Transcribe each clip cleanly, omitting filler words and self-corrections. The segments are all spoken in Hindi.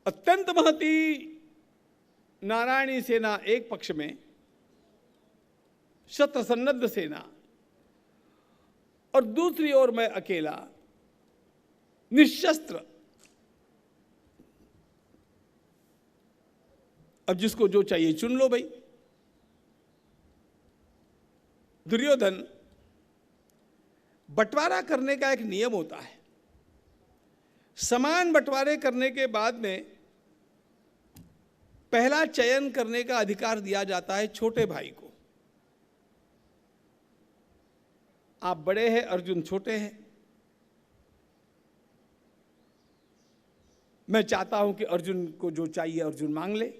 अत्यंत महती नारायणी सेना एक पक्ष में, शतसन्नद्ध सेना, और दूसरी ओर मैं अकेला निशस्त्र। अब जिसको जो चाहिए चुन लो भाई। दुर्योधन, बंटवारा करने का एक नियम होता है। समान बंटवारे करने के बाद में पहला चयन करने का अधिकार दिया जाता है छोटे भाई को। आप बड़े हैं, अर्जुन छोटे हैं। मैं चाहता हूं कि अर्जुन को जो चाहिए अर्जुन मांग ले।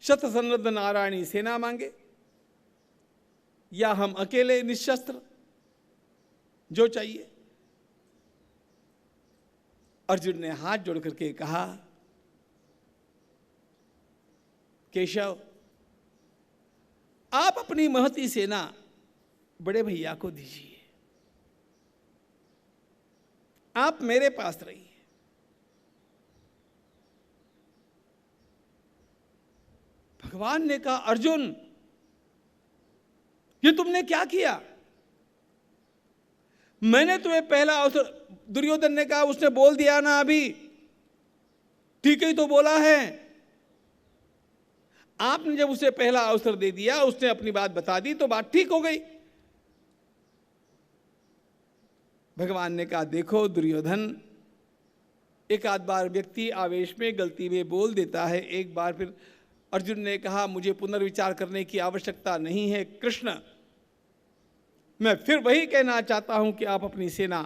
शतसन्नद्ध नारायणी सेना मांगे या हम अकेले निशस्त्र, जो चाहिए। अर्जुन ने हाथ जोड़ करके कहा, केशव, आप अपनी महती सेना बड़े भैया को दीजिए, आप मेरे पास रहिए। भगवान ने कहा, अर्जुन, ये तुमने क्या किया? मैंने तुम्हें पहला अवसर, दुर्योधन ने कहा, उसने बोल दिया ना अभी, ठीक ही तो बोला है। आपने जब उसे पहला अवसर दे दिया, उसने अपनी बात बता दी, तो बात ठीक हो गई। भगवान ने कहा, देखो दुर्योधन, एक आध बार व्यक्ति आवेश में गलती में बोल देता है, एक बार फिर। अर्जुन ने कहा, मुझे पुनर्विचार करने की आवश्यकता नहीं है कृष्ण। मैं फिर वही कहना चाहता हूं कि आप अपनी सेना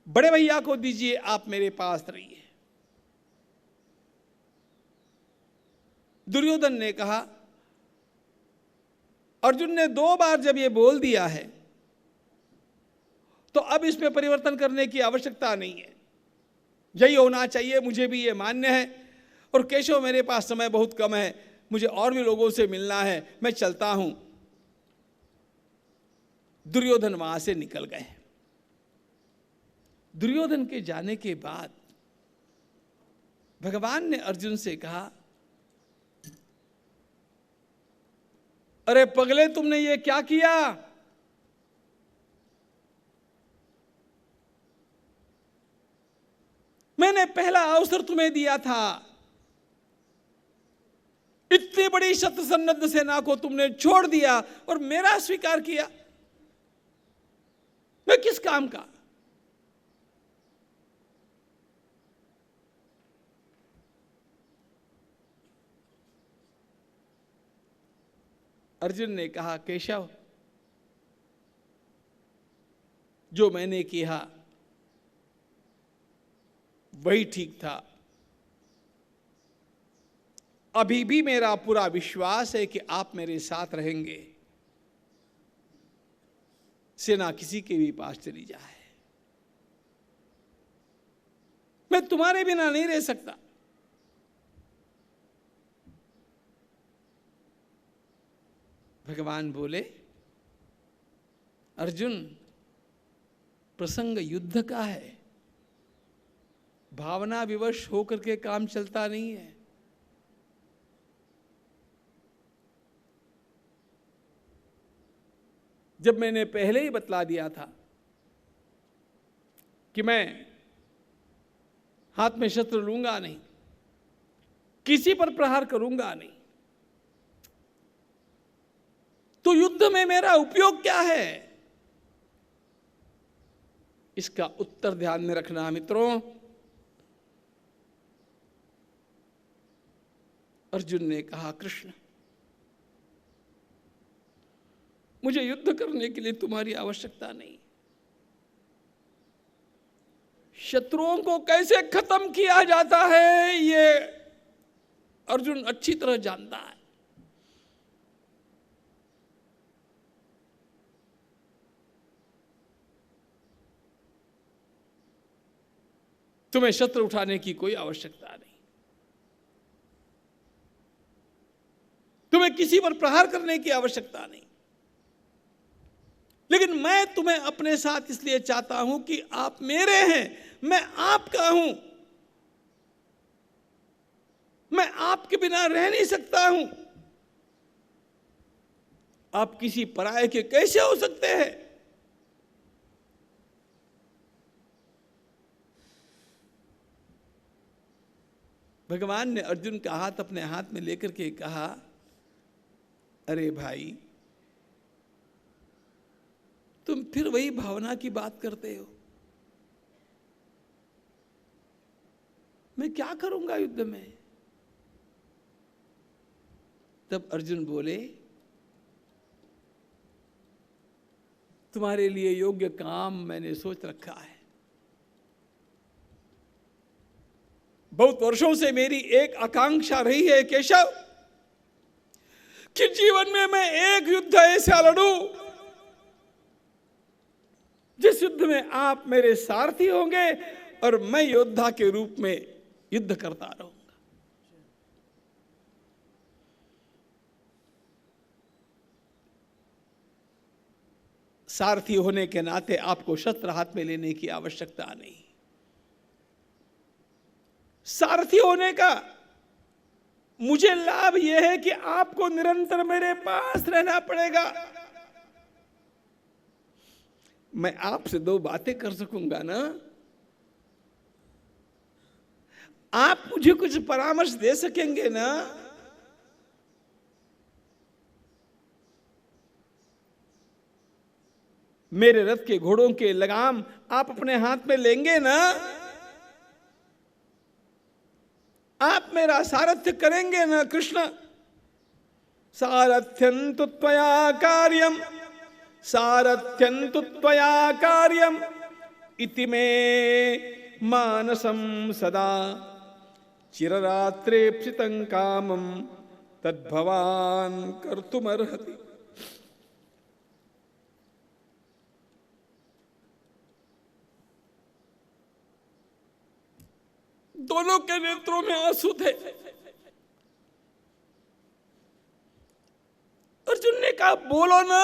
बड़े भैया को दीजिए, आप मेरे पास रहिए। दुर्योधन ने कहा, अर्जुन ने 2 बार जब ये बोल दिया है तो अब इसमें परिवर्तन करने की आवश्यकता नहीं है, यही होना चाहिए, मुझे भी ये मान्य है। और केशव, मेरे पास समय बहुत कम है, मुझे और भी लोगों से मिलना है, मैं चलता हूं। दुर्योधन वहां से निकल गए। दुर्योधन के जाने के बाद भगवान ने अर्जुन से कहा, अरे पगले, तुमने ये क्या किया? मैंने पहला अवसर तुम्हें दिया था, इतनी बड़ी शतसन्नद्ध सेना को तुमने छोड़ दिया और मेरा स्वीकार किया। मैं किस काम का? अर्जुन ने कहा, केशव, जो मैंने किया वही ठीक था। अभी भी मेरा पूरा विश्वास है कि आप मेरे साथ रहेंगे। सेना किसी के भी पास चली जाए, मैं तुम्हारे बिना नहीं रह सकता। भगवान बोले, अर्जुन, प्रसंग युद्ध का है, भावना विवश होकर के काम चलता नहीं है। जब मैंने पहले ही बतला दिया था कि मैं हाथ में शस्त्र लूंगा नहीं, किसी पर प्रहार करूंगा नहीं, तो युद्ध में मेरा उपयोग क्या है? इसका उत्तर ध्यान में रखना मित्रों। अर्जुन ने कहा, कृष्ण, मुझे युद्ध करने के लिए तुम्हारी आवश्यकता नहीं। शत्रुओं को कैसे खत्म किया जाता है ये अर्जुन अच्छी तरह जानता है। तुम्हें शस्त्र उठाने की कोई आवश्यकता नहीं, तुम्हें किसी पर प्रहार करने की आवश्यकता नहीं। लेकिन मैं तुम्हें अपने साथ इसलिए चाहता हूं कि आप मेरे हैं, मैं आपका हूं, मैं आपके बिना रह नहीं सकता हूं। आप किसी पराये के कैसे हो सकते हैं? भगवान ने अर्जुन का हाथ अपने हाथ में लेकर के कहा, अरे भाई, तुम फिर वही भावना की बात करते हो। मैं क्या करूंगा युद्ध में? तब अर्जुन बोले, तुम्हारे लिए योग्य काम मैंने सोच रखा है। बहुत वर्षों से मेरी एक आकांक्षा रही है केशव, कि जीवन में मैं एक युद्ध ऐसा लड़ूं जिस युद्ध में आप मेरे सारथी होंगे और मैं योद्धा के रूप में युद्ध करता रहूंगा। सारथी होने के नाते आपको शस्त्र हाथ में लेने की आवश्यकता नहीं। सारथी होने का मुझे लाभ यह है कि आपको निरंतर मेरे पास रहना पड़ेगा। मैं आपसे दो बातें कर सकूंगा ना, आप मुझे कुछ परामर्श दे सकेंगे ना। मेरे रथ के घोड़ों के लगाम आप अपने हाथ में लेंगे ना, आप मेरा सारथ्य करेंगे ना कृष्ण। सारथ्यन्तु त्वया कार्यम, सारथ्यन्तु त्वया कार्यम, इति मे मानसं सदा, चिररात्रेप्सितं कामं तद्भवान् कर्तुमर्हति। दोनों के नेत्रों में आंसू थे। अर्जुन ने कहा, बोलो ना।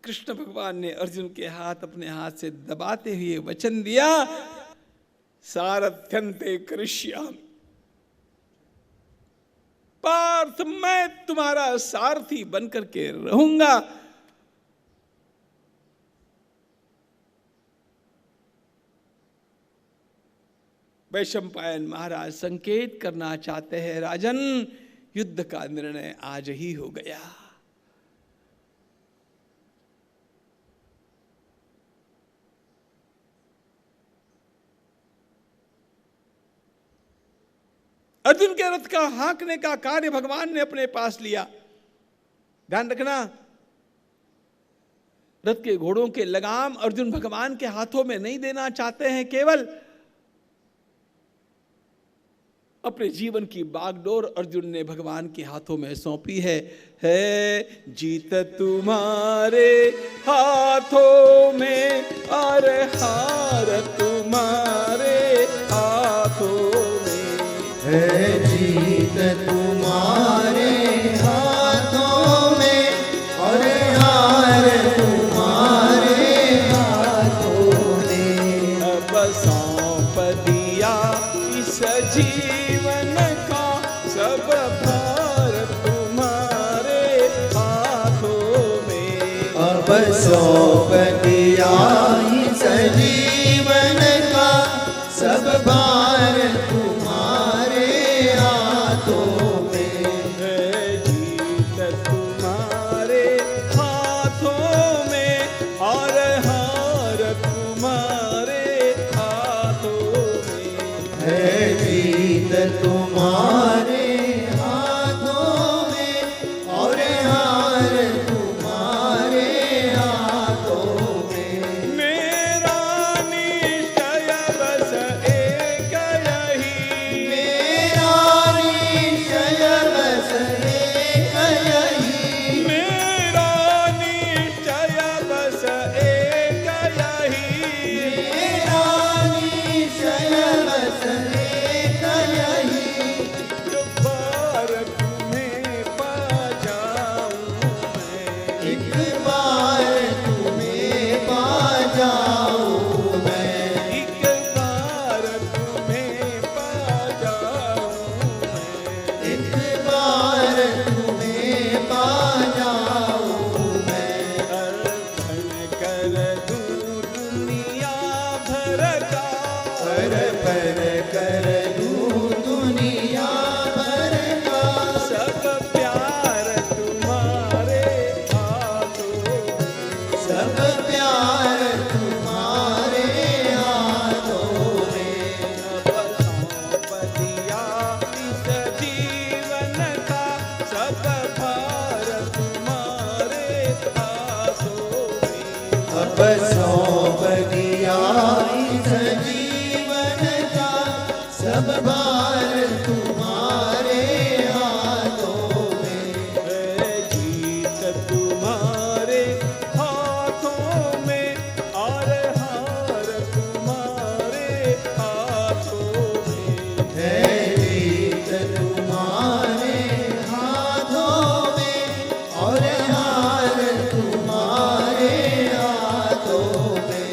कृष्ण भगवान ने अर्जुन के हाथ अपने हाथ से दबाते हुए वचन दिया, सारथ्यन्ते करिष्यामि। पार्थ, मैं तुम्हारा सारथी बनकर के रहूंगा। वैशंपायन महाराज संकेत करना चाहते हैं, राजन, युद्ध का निर्णय आज ही हो गया। अर्जुन के रथ का हाँकने का कार्य भगवान ने अपने पास लिया। ध्यान रखना, रथ के घोड़ों के लगाम अर्जुन भगवान के हाथों में नहीं देना चाहते हैं, केवल अपने जीवन की बागडोर अर्जुन ने भगवान के हाथों में सौंपी है। जीत तुम्हारे हाथों में और हार तुम्हारे हाथों में है। जीत तुम्हारे हाथों में और हार तुम्हारे हाथों में। अब सौंप दिया इस जीवन का सब भार तुम्हारे हाथों में। अब सौंप दिया इस पर कर दूं दुनिया भर का, सब प्यार तुम्हारे हाथों, सब प्यार तुम्हारे हाथों में। अब सौंप दिया इस जीवन का, सब भार तुम्हारे हाथों में। अब सौंप दिया इस जीवन का, सब भार तुम्हारे हाथों में। है जीत तुम्हारे हाथों में, और हार तुम्हारे हाथों में। है जीत तुम्हारे हाथों में, और हार तुम्हारे हाथों में।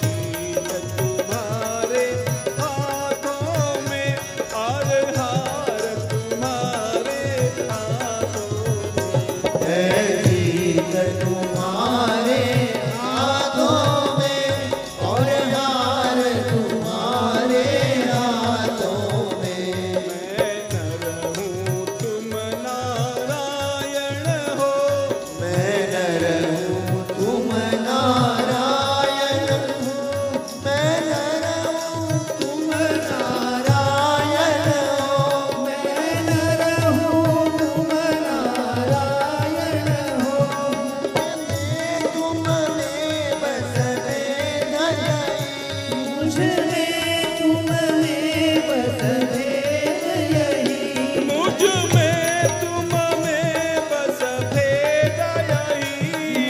जीत तुम्हारे हाथों में, और हार तुम्हारे हाथों में। है जीत तुम्हारे हाथों में, और हार तुम्हारे हाथों में। मैं नर हूँ तुम नारायण हो, मैं नर हूँ तुम नारायण हो, मैं नर हूँ तुम नारायण हो, मैं नर हूँ तुम नारायण हो। मैं तुम में बस भेद यही, मुझ में तुम में बस भेद यही, मुझ में तुम में बस भेद यही।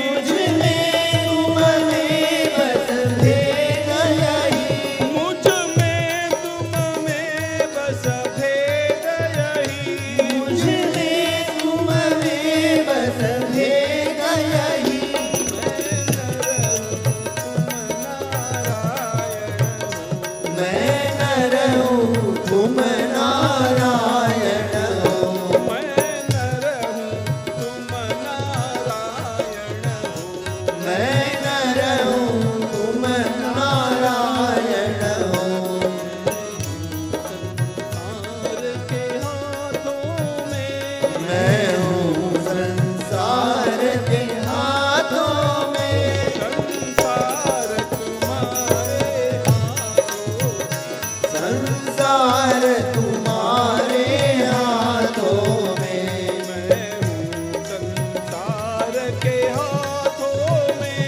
मुझ में तुम में बस भेद यही, मुझ में तुम में बस भेद यही। मुझ में तुम में बस भेद यही। मैं नर हूँ तुम नारायण हो, मैं नर हूँ तुम नारायण हो। मैं नर हूँ तुम नारायण हो। संसार के हाथों में, मैं हूँ संसार के हाथों में, संसार तुम्हारे हाथों। संसार तुम्हारे हाथों में। मैं हूँ संसार के हाथों में,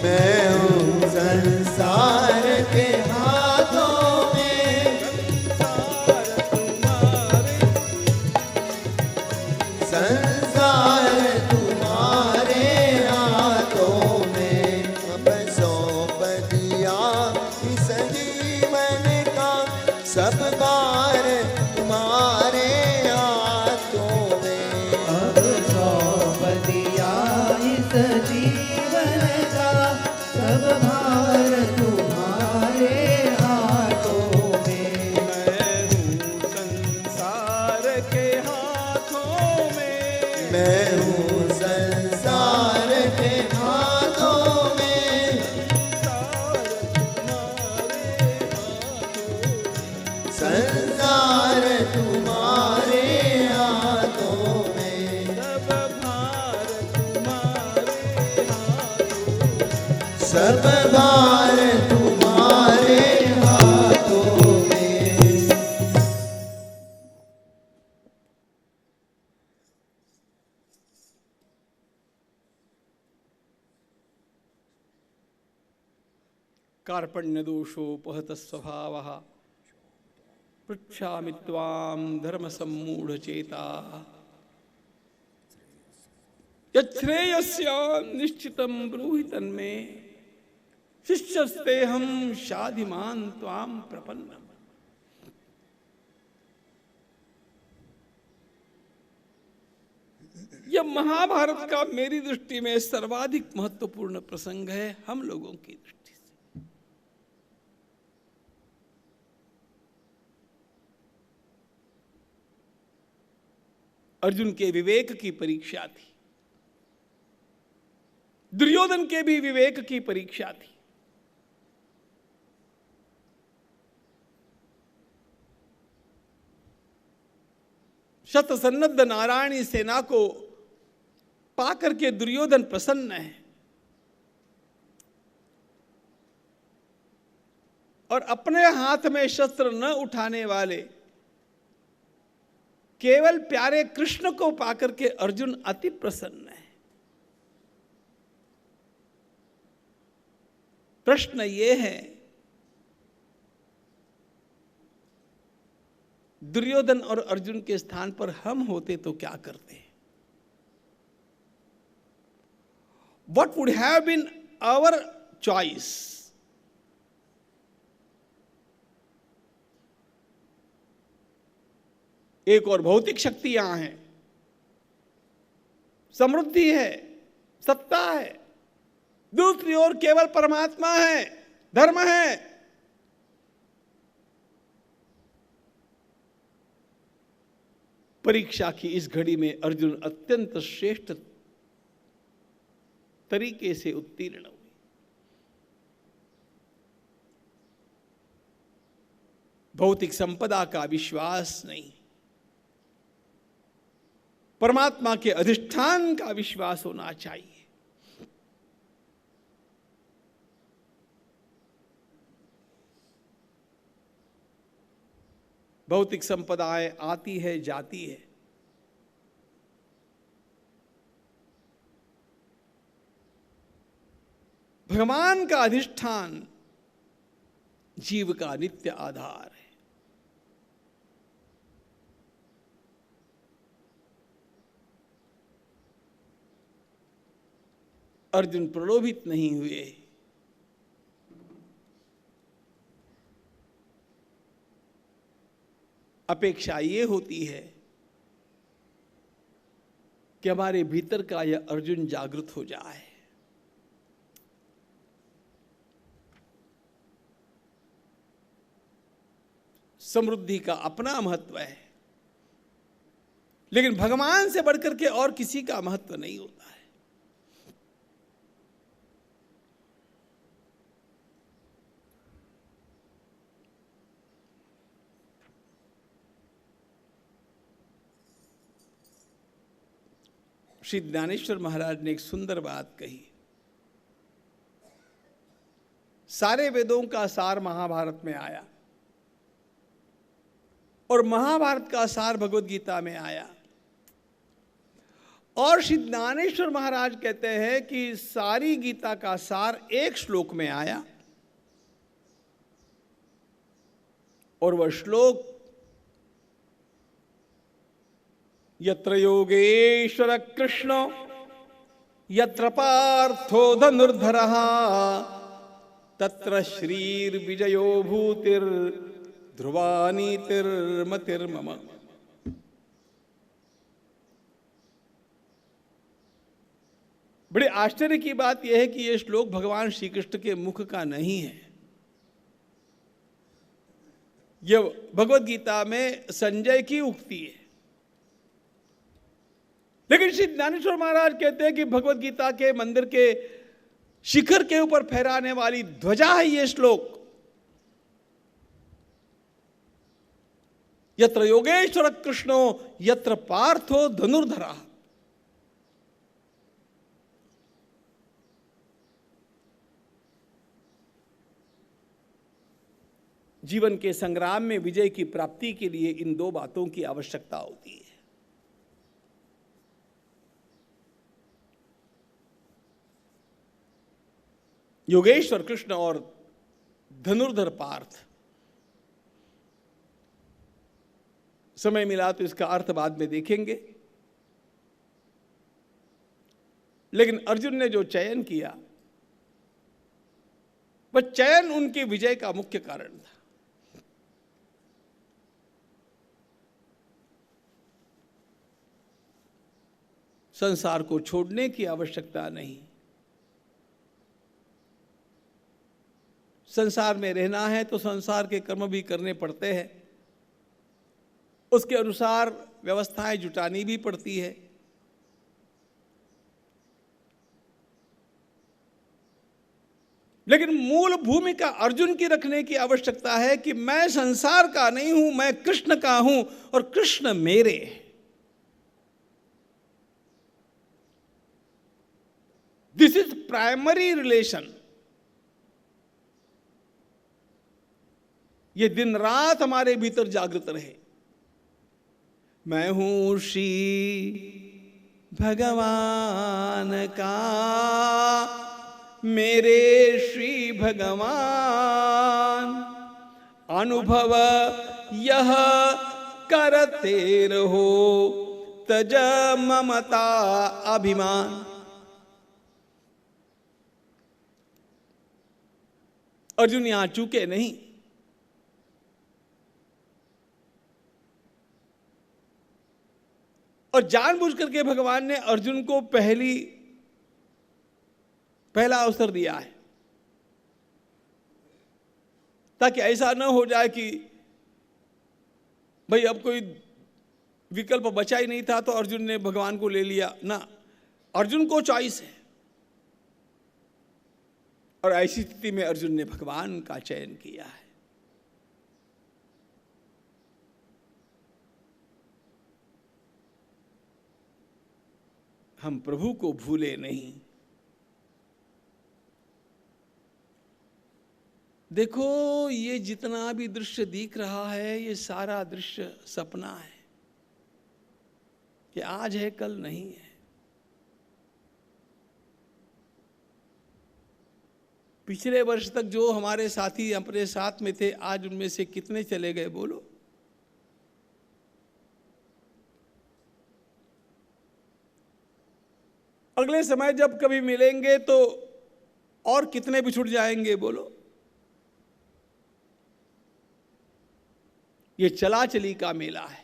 मैं हूँ संसार के हाथों में, संसार तुम्हारे संसार तुम्हारे हाथों में। अब सौंप दिया इस जीवन का, सब भार तुम्हारे हाथों में। अब सौंप दिया इस जीवन का, सब भार तुम्हारे हाथों में। मैं हूँ संसार के हाथों में, मैं हूँ संसार के हाथों में, संसार तुम्हारे हाथों संसार तुम्हारे हाथों में। सब भार तुम्हारे हाथों। सब भार तुम्हारे हाथों में। कार्पण्य दोषोपहत स्वभावः, पृच्छामि त्वां धर्म सम्मूढ़ चेता। यच्छ्रेयस्य निश्चितं ब्रूहि तन्मे, शिष्यस्तेऽहं शाधिमान् त्वां प्रपन्नम्। यह महाभारत का मेरी दृष्टि में सर्वाधिक महत्वपूर्ण प्रसंग है हम लोगों की दृष्टि से। अर्जुन के विवेक की परीक्षा थी, दुर्योधन के भी विवेक की परीक्षा थी। शस्त्र सन्नद्ध नारायणी सेना को पाकर के दुर्योधन प्रसन्न है और अपने हाथ में शस्त्र न उठाने वाले केवल प्यारे कृष्ण को पाकर के अर्जुन अति प्रसन्न है। प्रश्न ये है, दुर्योधन और अर्जुन के स्थान पर हम होते तो क्या करते? What would have been our choice? एक और भौतिक शक्तियां हैं, समृद्धि है, सत्ता है, दूसरी ओर केवल परमात्मा है, धर्म है। परीक्षा की इस घड़ी में अर्जुन अत्यंत श्रेष्ठ तरीके से उत्तीर्ण हुए। भौतिक संपदा का विश्वास नहीं, परमात्मा के अधिष्ठान का विश्वास होना चाहिए। भौतिक संपदाएं आती है, जाती है, भगवान का अधिष्ठान जीव का नित्य आधार है। अर्जुन प्रलोभित नहीं हुए। अपेक्षा ये होती है कि हमारे भीतर का यह अर्जुन जागृत हो जाए। समृद्धि का अपना महत्व है, लेकिन भगवान से बढ़कर के और किसी का महत्व नहीं होता है। श्री ज्ञानेश्वर महाराज ने एक सुंदर बात कही। सारे वेदों का सार महाभारत में आया और महाभारत का सार भगवद गीता में आया। और श्री ज्ञानेश्वर महाराज कहते हैं कि सारी गीता का सार एक श्लोक में आया और वह श्लोक यत्र योगेश्वर कृष्ण यत्र पार्थो धनुर्धरः तत्र श्रीर्विजयो भूतिर् ध्रुवा नीतिर्मतिर्मम। बड़े आश्चर्य की बात यह है कि यह श्लोक भगवान श्री कृष्ण के मुख का नहीं है। यह भगवद गीता में संजय की उक्ति है, लेकिन श्री ज्ञानेश्वर महाराज कहते हैं कि भगवद गीता के मंदिर के शिखर के ऊपर फहराने वाली ध्वजा है यह श्लोक। यत्र योगेश्वर कृष्णो यत्र पार्थो धनुर्धरः। जीवन के संग्राम में विजय की प्राप्ति के लिए इन दो बातों की आवश्यकता होती है। योगेश्वर कृष्ण और धनुर्धर पार्थ। समय मिला तो इसका अर्थ बाद में देखेंगे, लेकिन अर्जुन ने जो चयन किया वह चयन उनके विजय का मुख्य कारण था। संसार को छोड़ने की आवश्यकता नहीं, संसार में रहना है तो संसार के कर्म भी करने पड़ते हैं, उसके अनुसार व्यवस्थाएं जुटानी भी पड़ती है। लेकिन मूल भूमिका अर्जुन की रखने की आवश्यकता है कि मैं संसार का नहीं हूं, मैं कृष्ण का हूं और कृष्ण मेरे। प्राइमरी रिलेशन, ये दिन रात हमारे भीतर जागृत रहे। मैं हूं श्री भगवान का, मेरे श्री भगवान अनुभव यह करते रहो, तज ममता अभिमान। अर्जुन यहां चूके नहीं। और जानबूझ करके भगवान ने अर्जुन को पहला अवसर दिया है, ताकि ऐसा न हो जाए कि भाई अब कोई विकल्प बचा ही नहीं था तो अर्जुन ने भगवान को ले लिया ना। अर्जुन को चॉइस है, और ऐसी स्थिति में अर्जुन ने भगवान का चयन किया है। हम प्रभु को भूले नहीं। देखो, ये जितना भी दृश्य दिख रहा है, ये सारा दृश्य सपना है, कि आज है कल नहीं है। पिछले वर्ष तक जो हमारे साथी अपने साथ में थे, आज उनमें से कितने चले गए बोलो? अगले समय जब कभी मिलेंगे तो और कितने बिछुड़ जाएंगे बोलो? ये चला चली का मेला है।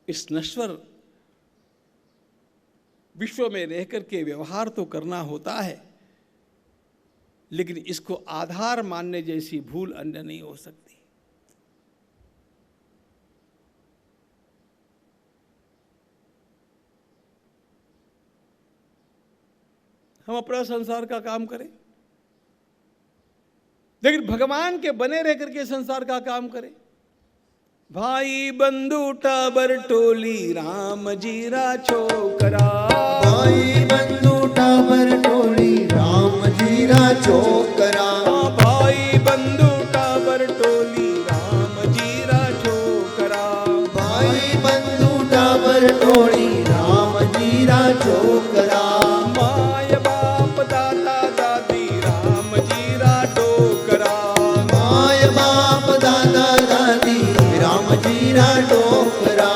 इस नश्वर विश्व में रहकर के व्यवहार तो करना होता है, लेकिन इसको आधार मानने जैसी भूल अन्य नहीं हो सकती। हम अपना संसार का काम करें, लेकिन भगवान के बने रह करके संसार का काम करें। भाई बंधु टाबर टोली राम जीरा छोकरा, भाई बंधु टाबर टोली राम जीरा छोकरा, भाई बंधु टाबर टोली राम जीरा छोकरा, भाई बंधु टाबर टोली राम जीरा छोकरा, माय बाप दादा दादी राम जीरा टोकरा, माय बाप दादा दादी राम जीरा टोकरा,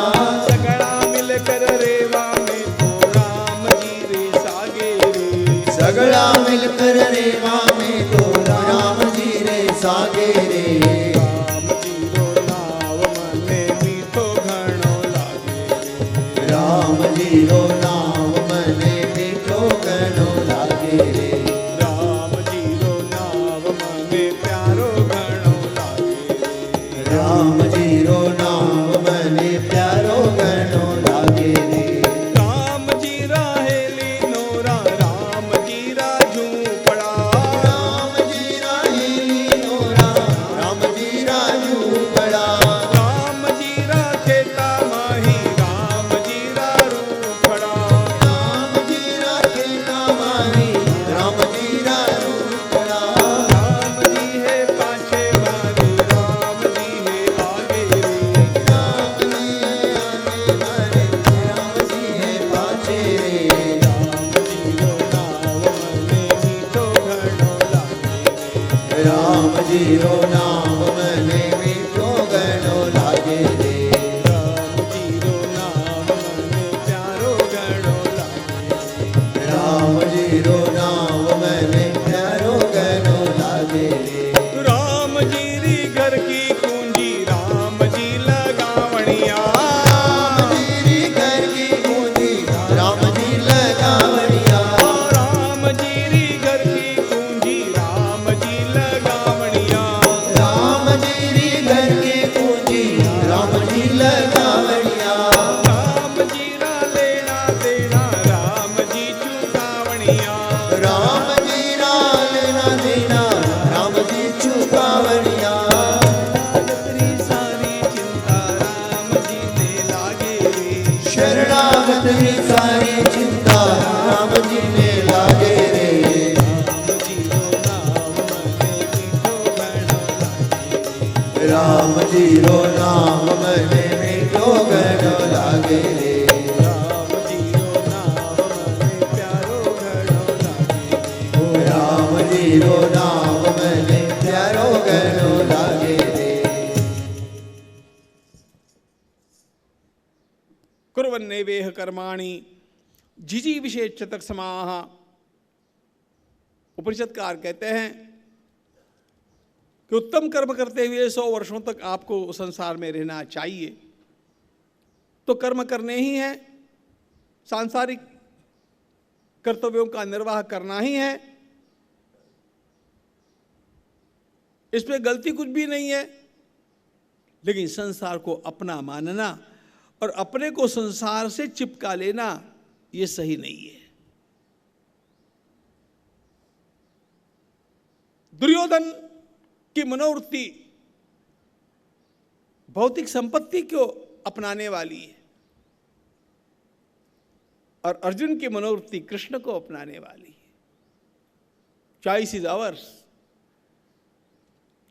सगड़ा मिलकर रेवा में तो राम जी रे सागे रे, सगड़ा मिलकर रेवा में तो राम जी रे सागे रे, राम जीरो नाव मने मीठो घणो लागे रे, राम जीरो नाम मने मीठो घणो लागे रे, राम जीरो नाव मने प्यारो घणो लागे रे, राम जीरो नाम मने प्यारो घणो लागे रे, राम जी राहेली नोरा राम जीरा झूपड़ा, राम जीरा हेली नोरा राम जीरा झूपड़ा, राम जीरा खेता माही राम जीरा रूपड़ा, राम जीरा खेता माही राम जीरा रूपड़ा, राम जी है पाछे मारे राम जी है आगे रे, राम जी आगे मारे राम जी है पाछे रे, राम जीरो नाव मने मीठो घणो लागे रे, राम जीरो नाम मने मीठो घणो लागे रे, राम जीरो नाव मने प्यारो घणो लागे रे, राम जीरो नाम मने प्यारो घणो लागे रे, राम जी री घर की कुंजी राम जी लगावणिया, राम जीरी घर की पूंजी राम जी लगावणिया, राम जी री घर की कुंजी राम जी लगावणिया, राम जीरी घर की पूंजी राम जी लगावणिया, राम जी रा लेना देना राम जी चुकावणिया, राम जीरा लेना देना राम जी चुकावणिया, जगतरी सारी शरणागत ही सारी चिंता राम जी ने लागे रे। राम जी रो नाम मने मीठो घणो लागे रे। राम जी रो नाम मने प्यारो घणो लागे रे। कुर्वन्ने वेह कर्माणि जिजी विशेष तक समाह। उपनिषदकार कहते हैं कि उत्तम कर्म करते हुए 100 वर्षों तक आपको संसार में रहना चाहिए, तो कर्म करने ही है, सांसारिक कर्तव्यों का निर्वाह करना ही है, इसमें गलती कुछ भी नहीं है। लेकिन संसार को अपना मानना और अपने को संसार से चिपका लेना ये सही नहीं है। दुर्योधन की मनोवृत्ति भौतिक संपत्ति को अपनाने वाली है और अर्जुन की मनोवृत्ति कृष्ण को अपनाने वाली है। Choice is ours.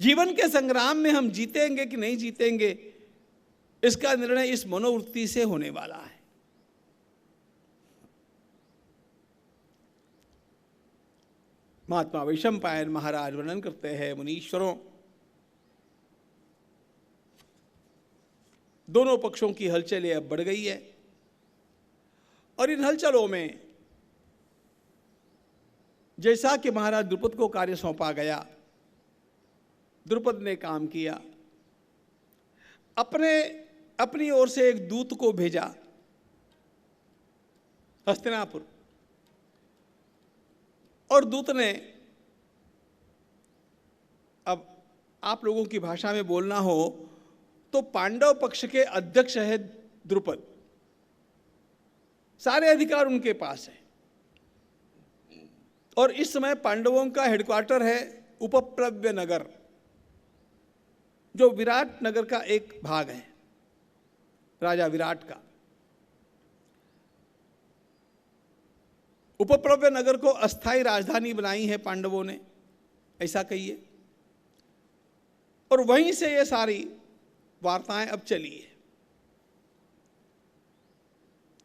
जीवन के संग्राम में हम जीतेंगे कि नहीं जीतेंगे, इसका निर्णय इस मनोवृत्ति से होने वाला है। महात्मा वैशंपायन महाराज वर्णन करते हैं, मुनीश्वरों, दोनों पक्षों की हलचलें अब बढ़ गई है और इन हलचलों में जैसा कि महाराज द्रुपद को कार्य सौंपा गया, द्रुपद ने काम किया, अपनी ओर से एक दूत को भेजा हस्तिनापुर, और दूत ने, अब आप लोगों की भाषा में बोलना हो तो पांडव पक्ष के अध्यक्ष है द्रुपद, सारे अधिकार उनके पास है और इस समय पांडवों का हेडक्वार्टर है उपप्लव्य नगर, जो विराट नगर का एक भाग है, राजा विराट का। उपप्लव्य नगर को अस्थायी राजधानी बनाई है पांडवों ने, ऐसा कहिए, और वहीं से ये सारी वार्ताएं अब चली है।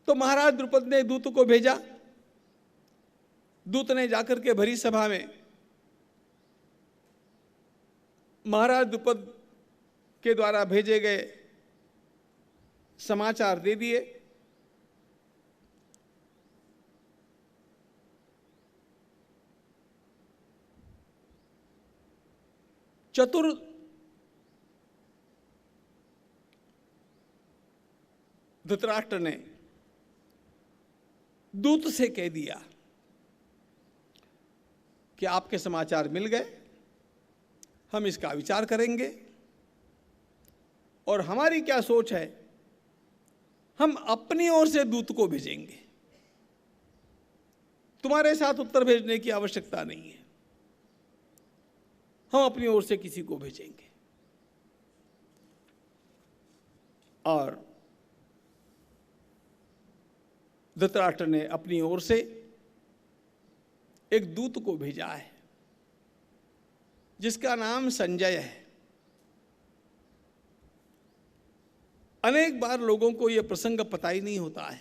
तो महाराज द्रुपद ने दूत को भेजा, दूत ने जाकर के भरी सभा में महाराज द्रुपद के द्वारा भेजे गए समाचार दे दिए। चतुर धृतराष्ट्र ने दूत से कह दिया कि आपके समाचार मिल गए, हम इसका विचार करेंगे और हमारी क्या सोच है, हम अपनी ओर से दूत को भेजेंगे, तुम्हारे साथ उत्तर भेजने की आवश्यकता नहीं है, हम अपनी ओर से किसी को भेजेंगे। और धृतराष्ट्र ने अपनी ओर से एक दूत को भेजा है जिसका नाम संजय है। अनेक बार लोगों को यह प्रसंग पता ही नहीं होता है।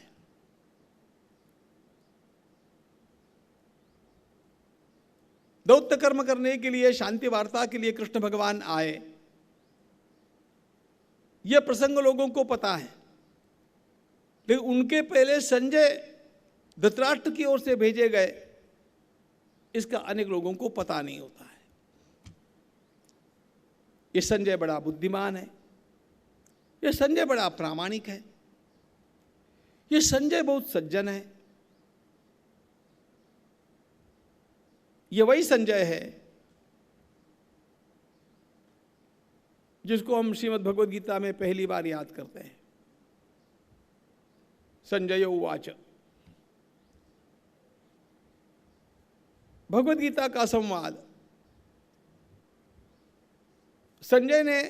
दौत्य कर्म करने के लिए, शांति वार्ता के लिए कृष्ण भगवान आए, यह प्रसंग लोगों को पता है, लेकिन उनके पहले संजय धृतराष्ट्र की ओर से भेजे गए, इसका अनेक लोगों को पता नहीं होता है। यह संजय बड़ा बुद्धिमान है, यह संजय बड़ा प्रामाणिक है, यह संजय बहुत सज्जन है। यह वही संजय है जिसको हम श्रीमद् भगवद गीता में पहली बार याद करते हैं। संजय उवाच, भगवद गीता का संवाद। संजय ने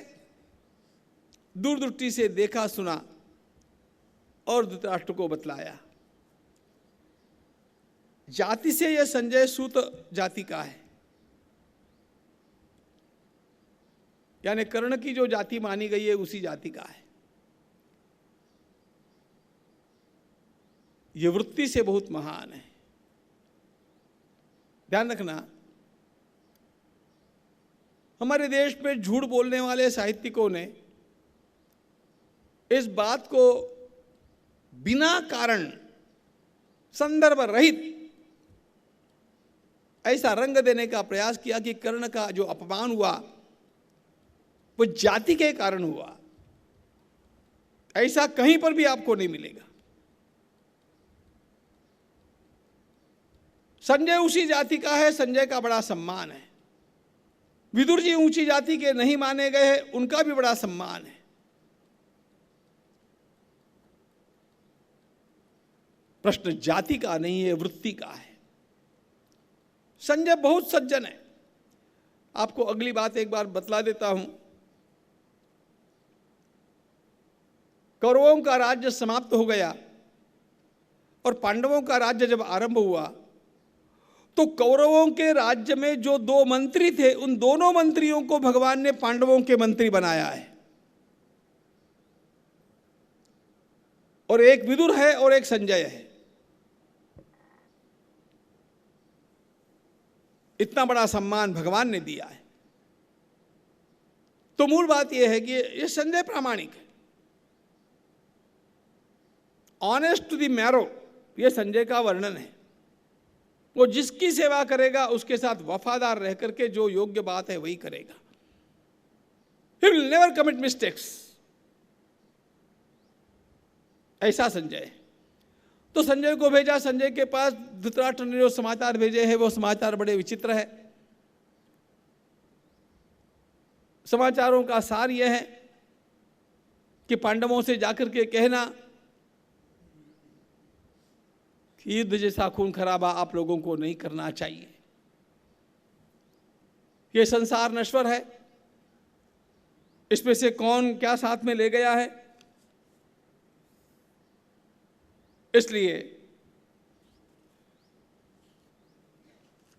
दूरदृष्टि से देखा, सुना और धृतराष्ट्र को बतलाया। जाति से यह संजय सूत जाति का है, यानी कर्ण की जो जाति मानी गई है उसी जाति का है। ये वृत्ति से बहुत महान है। ध्यान रखना, हमारे देश में झूठ बोलने वाले साहित्यिकों ने इस बात को बिना कारण संदर्भ रहित ऐसा रंग देने का प्रयास किया कि कर्ण का जो अपमान हुआ वो जाति के कारण हुआ। ऐसा कहीं पर भी आपको नहीं मिलेगा। संजय उसी जाति का है, संजय का बड़ा सम्मान है। विदुर जी ऊंची जाति के नहीं माने गए, उनका भी बड़ा सम्मान है। प्रश्न जाति का नहीं है, वृत्ति का है। संजय बहुत सज्जन है। आपको अगली बात एक बार बतला देता हूं। कौरवों का राज्य समाप्त हो गया और पांडवों का राज्य जब आरंभ हुआ तो कौरवों के राज्य में जो 2 मंत्री थे, उन दोनों मंत्रियों को भगवान ने पांडवों के मंत्री बनाया है। और एक विदुर है और एक संजय है। इतना बड़ा सम्मान भगवान ने दिया है। तो मूल बात यह है कि यह संजय प्रामाणिक है, ऑनेस्ट टू द मैरो। यह संजय का वर्णन है। वो जिसकी सेवा करेगा उसके साथ वफादार रह करके जो योग्य बात है वही करेगा। He will never commit mistakes। ऐसा संजय है। तो संजय को भेजा। संजय के पास धृतराष्ट्र ने जो समाचार भेजे हैं वो समाचार बड़े विचित्र है। समाचारों का सार यह है कि पांडवों से जाकर के कहना कि युद्ध जैसा खून खराबा आप लोगों को नहीं करना चाहिए। ये संसार नश्वर है, इसमें से कौन क्या साथ में ले गया है। इसलिए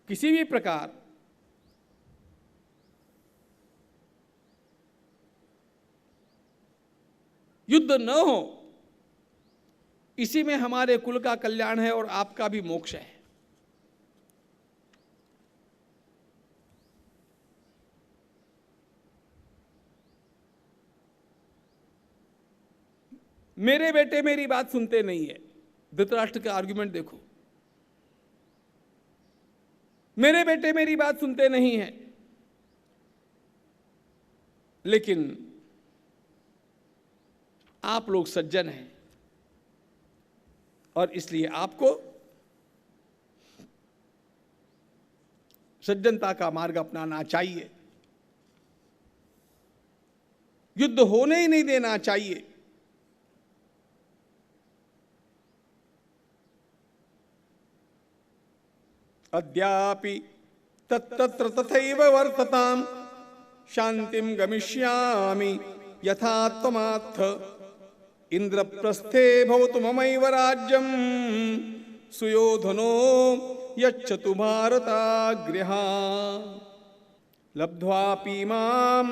किसी भी प्रकार युद्ध न हो, इसी में हमारे कुल का कल्याण है और आपका भी मोक्ष है। मेरे बेटे मेरी बात सुनते नहीं है। धृतराष्ट्र का आर्गुमेंट देखो, मेरे बेटे मेरी बात सुनते नहीं है, लेकिन आप लोग सज्जन हैं और इसलिए आपको सज्जनता का मार्ग अपनाना चाहिए। युद्ध होने ही नहीं देना चाहिए। अद्यापि तत्र तथैव वर्तताम शांतिम गमिष्यामि यथा त्वमात्थ इंद्रप्रस्थे भवतु ममैव राज्यम सुयोधनो यच्छतु भारताग्र्यः लब्ध्वापि मां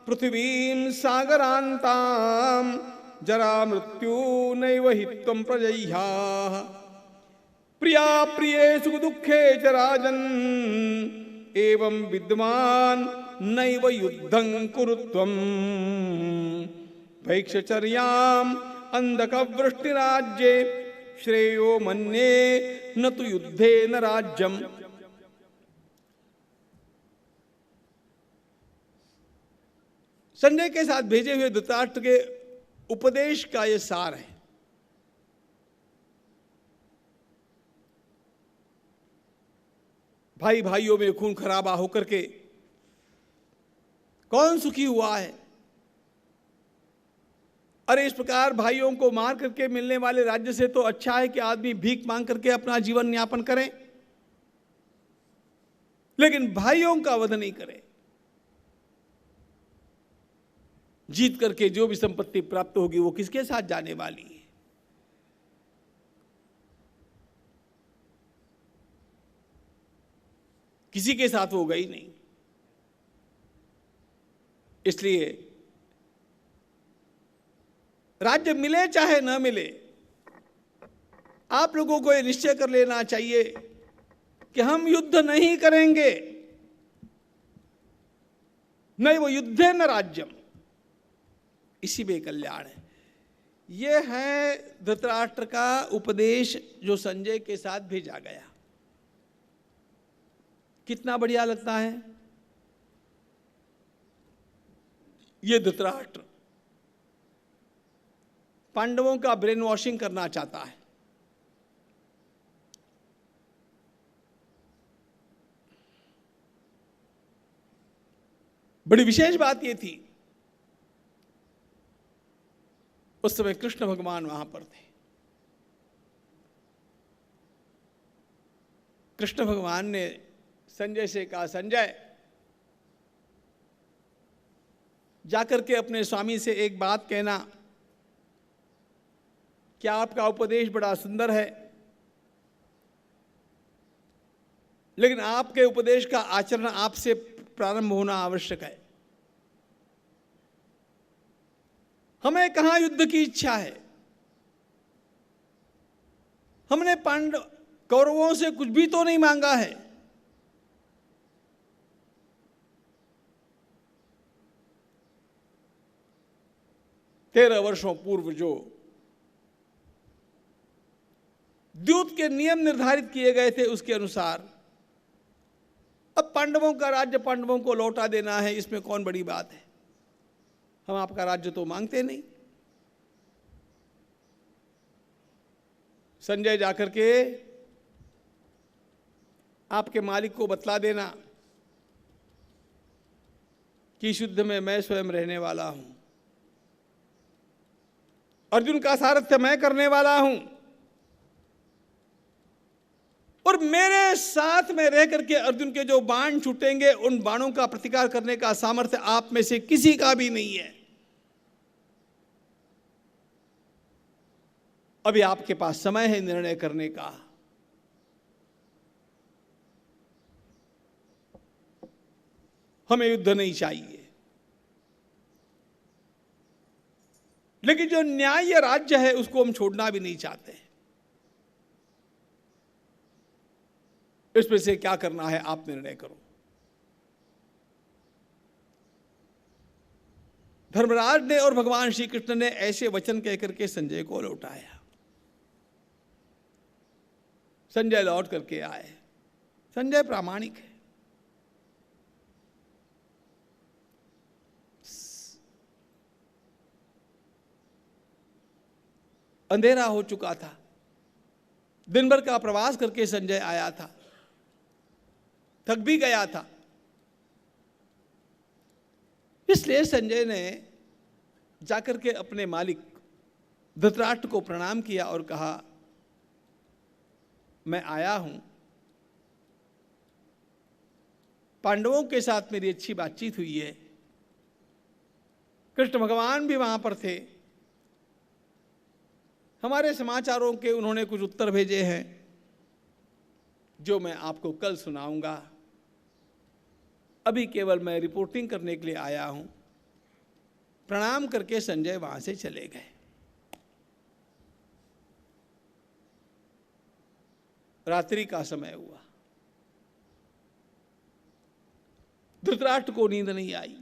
पृथिवीं सागरान्तां जरा मृत्यु नैव हि त्वं प्रजह्याः प्रिया प्रिये सुख दुखे च राजन् एवं विद्वान् नैव युद्धं कुरुत्वम् भैक्षचर्याम् अंधकवृष्टिराज्ये श्रेयो मन्ये न तु युद्धे न राज्यम्। संजय के साथ भेजे हुए धृतराष्ट्र के उपदेश का यह सार है। भाई भाइयों में खून खराबा होकर के कौन सुखी हुआ है। अरे इस प्रकार भाइयों को मार करके मिलने वाले राज्य से तो अच्छा है कि आदमी भीख मांग करके अपना जीवन यापन करे, लेकिन भाइयों का वध नहीं करे। जीत करके जो भी संपत्ति प्राप्त होगी वो किसके साथ जाने वाली है। किसी के साथ वो गई नहीं। इसलिए राज्य मिले चाहे न मिले, आप लोगों को यह निश्चय कर लेना चाहिए कि हम युद्ध नहीं करेंगे। नहीं वो युद्ध है न राज्यम, इसी में कल्याण है। यह है धृतराष्ट्र का उपदेश जो संजय के साथ भेजा गया। कितना बढ़िया लगता है। ये धृतराष्ट्र पांडवों का ब्रेन वॉशिंग करना चाहता है। बड़ी विशेष बात यह थी, उस समय कृष्ण भगवान वहां पर थे। कृष्ण भगवान ने संजय से कहा, संजय जाकर के अपने स्वामी से एक बात कहना, क्या आपका उपदेश बड़ा सुंदर है, लेकिन आपके उपदेश का आचरण आपसे प्रारंभ होना आवश्यक है। हमें कहां युद्ध की इच्छा है। हमने कौरवों से कुछ भी तो नहीं मांगा है। तेरह वर्षों पूर्व जो द्यूत के नियम निर्धारित किए गए थे, उसके अनुसार अब पांडवों का राज्य पांडवों को लौटा देना है, इसमें कौन बड़ी बात है। हम आपका राज्य तो मांगते नहीं। संजय जाकर के आपके मालिक को बतला देना कि इस युद्ध में मैं स्वयं रहने वाला हूं, अर्जुन का सारथ्य मैं करने वाला हूं, और मेरे साथ में रह करके अर्जुन के जो बाण छूटेंगे उन बाणों का प्रतिकार करने का सामर्थ्य आप में से किसी का भी नहीं है। अभी आपके पास समय है निर्णय करने का। हमें युद्ध नहीं चाहिए, लेकिन जो न्याय राज्य है उसको हम छोड़ना भी नहीं चाहते। इसमें से क्या करना है आप निर्णय करो। धर्मराज ने और भगवान श्री कृष्ण ने ऐसे वचन कहकर के संजय को लौटाया। संजय लौट करके आए। संजय प्रामाणिक है। अंधेरा हो चुका था। दिन भर का प्रवास करके संजय आया था, थक भी गया था। इसलिए संजय ने जाकर के अपने मालिक धृतराष्ट्र को प्रणाम किया और कहा, मैं आया हूं, पांडवों के साथ मेरी अच्छी बातचीत हुई है, कृष्ण भगवान भी वहां पर थे, हमारे समाचारों के उन्होंने कुछ उत्तर भेजे हैं जो मैं आपको कल सुनाऊंगा। अभी केवल मैं रिपोर्टिंग करने के लिए आया हूं। प्रणाम करके संजय वहां से चले गए। रात्रि का समय हुआ। धृतराष्ट्र को नींद नहीं आई।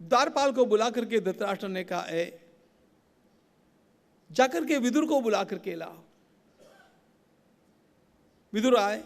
द्वारपाल को बुला करके धृतराष्ट्र ने कहा, जाकर के विदुर को बुला करके लाओ। विदुर आए।